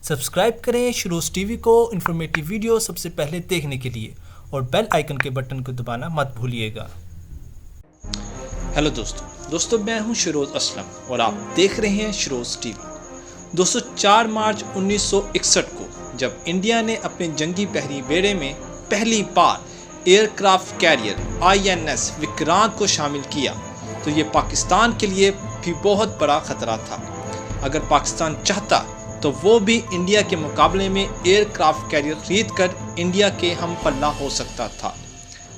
Subscribe کریں شروز T V کو informative video سب سے پہلے دیکھنے کے لیے اور بیل آئیکن کے بٹن کو دبانا مت بھولیے گا۔ ہیلو دوستو میں ہوں شروز اسلم اور آپ دیکھ رہے ہیں شروز ٹی وی۔ دوستو 4 مارچ 1961 کو جب انڈیا نے اپنے جنگی بحری بیڑے میں پہلی بار aircraft carrier INS Vikrant کو شامل کیا تو یہ پاکستان کے لیے بھی بہت بڑا خطرہ تھا۔ اگر پاکستان چاہتا تو وہ بھی انڈیا کے مقابلے میں ایئر کرافٹ کیریئر خرید کر انڈیا کے ہم پلہ ہو سکتا تھا،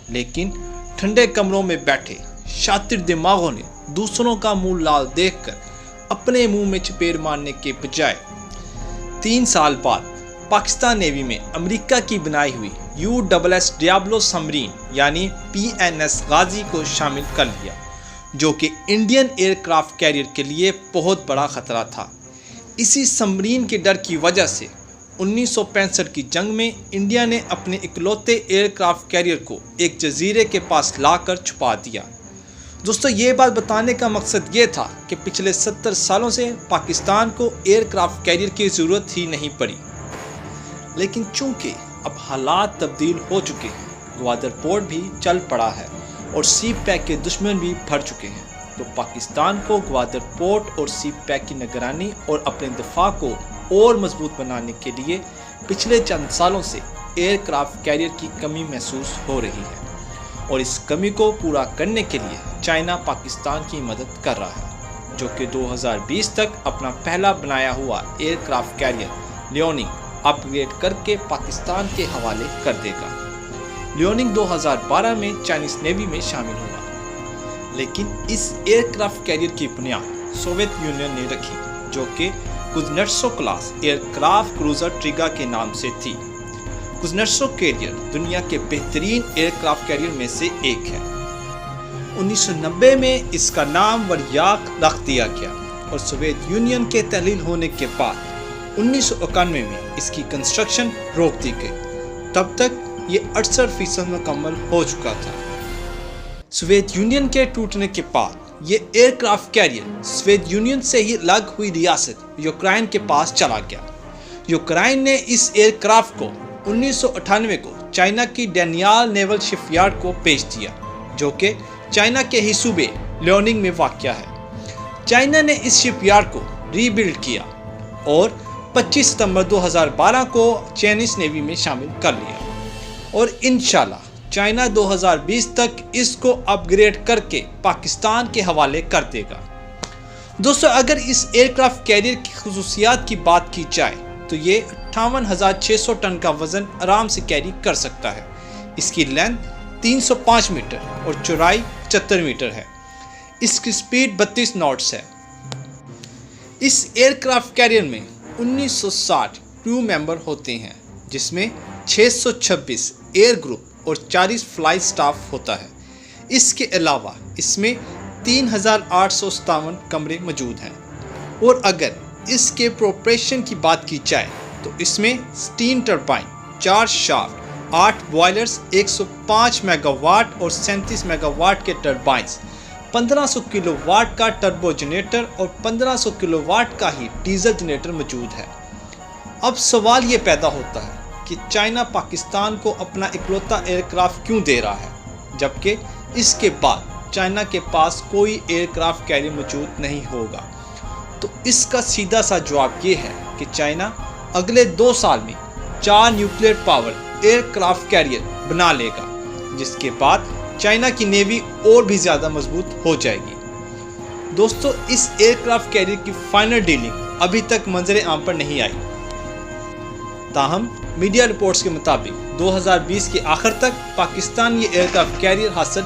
لیکن ٹھنڈے کمروں میں بیٹھے شاطر دماغوں نے دوسروں کا منہ لال دیکھ کر اپنے منہ میں چپیڑ مارنے کے بجائے 3 سال بعد پاکستان نیوی میں امریکہ کی بنائی ہوئی USS ڈیابلو سمرین یعنی PNS غازی کو شامل کر لیا، جو کہ انڈین ایئر کرافٹ کیریئر کے لیے بہت بڑا خطرہ تھا۔ اسی سمرین کے ڈر کی وجہ سے 1965 کی جنگ میں انڈیا نے اپنے اکلوتے ایئر کرافٹ کیریئر کو ایک جزیرے کے پاس لا کر چھپا دیا۔ دوستو یہ بات بتانے کا مقصد یہ تھا کہ پچھلے 70 سالوں سے پاکستان کو ایئر کرافٹ کیریئر کی ضرورت ہی نہیں پڑی، لیکن چونکہ اب حالات تبدیل ہو چکے ہیں، گوادر پورٹ بھی چل پڑا ہے اور سی پیک کے دشمن بھی بھر چکے ہیں، تو پاکستان کو گوادر پورٹ اور سی پیک کی نگرانی اور اپنے دفاع کو اور مضبوط بنانے کے لیے پچھلے چند سالوں سے ایئر کرافٹ کیریئر کی کمی محسوس ہو رہی ہے، اور اس کمی کو پورا کرنے کے لیے چائنا پاکستان کی مدد کر رہا ہے، جو کہ 2020 تک اپنا پہلا بنایا ہوا ایئر کرافٹ کیریئر لیوننگ اپ گریڈ کر کے پاکستان کے حوالے کر دے گا۔ لیوننگ 2012 میں چائنیز نیوی میں شامل ہوا، لیکن اس ایئر کرافٹ کیریئر کی بنیاد سوویت یونین نے رکھی، جو کہ کوزنیٹسو کلاس ایئر کرافٹ کروزر ٹریگا کے نام سے تھی۔ کوزنیٹسو کیریئر دنیا کے بہترین ایئر کرافٹ کیریئر میں سے ایک ہے۔ 1990 میں اس کا نام وریاک رکھ دیا گیا اور سوویت یونین کے تحلیل ہونے کے بعد 1991 میں اس کی کنسٹرکشن روک دی گئی۔ تب تک یہ 68% مکمل ہو چکا تھا۔ سوویت یونین کے ٹوٹنے کے بعد یہ aircraft carrier Soviet Union سے ہی الگ ہوئی ریاست یوکرائن کے پاس چلا گیا۔ یوکرائن نے اس ایئر کرافٹ کو 1998 کو چائنا کی ڈینیال نیول شپ یارڈ کو بیچ دیا، جو کہ چائنا کے ہی صوبے لیوننگ میں واقع ہے۔ چائنا نے اس شپ یارڈ کو ری بلڈ کیا اور 25 ستمبر 2012 کو چائنیز نیوی میں شامل کر لیا، اور انشاءاللہ چائنا 2020 تک اس کو اپ گریڈ کر کے پاکستان کے حوالے کر دے گا۔ دوستو اگر اس ایئر کرافٹ کیریئر کی خصوصیات کی بات کی جائے تو یہ 58,600 ٹن کا وزن آرام سے کیری کر سکتا ہے۔ اس کی لینتھ 305 میٹر اور چوڑائی 75 میٹر ہے۔ اس کی سپیڈ 32 ناٹس ہے۔ اس ایئر کرافٹ کیریئر میں 1960 کرو ممبر ہوتے ہیں، جس میں 626 ایئر گروپ اور 40 فلائی سٹاف ہوتا ہے۔ اس کے علاوہ اس میں 3,857 کمرے موجود ہیں، اور اگر اس کے پروپریشن کی بات کی جائے تو اس میں steam turbine, 4 shaft, 8 boilers, 105 megawatt اور 37 میگا واٹ کے ٹربائنز، 1500 کلو واٹ کا ٹربو جنریٹر اور 1500 کلو واٹ کا ہی ڈیزل جنریٹر موجود ہے۔ اب سوال یہ پیدا ہوتا ہے کہ چائنا پاکستان کو اپنا اکلوتا ایئر کرافٹ کیوں دے رہا ہے، جبکہ اس کے بعد چائنا کے پاس کوئی ایئر کرافٹ کیریئر موجود نہیں ہوگا؟ تو اس کا سیدھا سا جواب یہ ہے کہ چائنا اگلے 2 سال میں 4 nuclear power aircraft carrier بنا لے گا، جس کے بعد چائنا کی نیوی اور بھی زیادہ مضبوط ہو جائے گی۔ دوستو اس ایئر کرافٹ کیریئر کی فائنل ڈیلنگ ابھی تک منظر عام پر نہیں آئی، تاہم میڈیا رپورٹس کے مطابق 2020 کے آخر تک پاکستان یہ ایئر کرافٹ کیریئر حاصل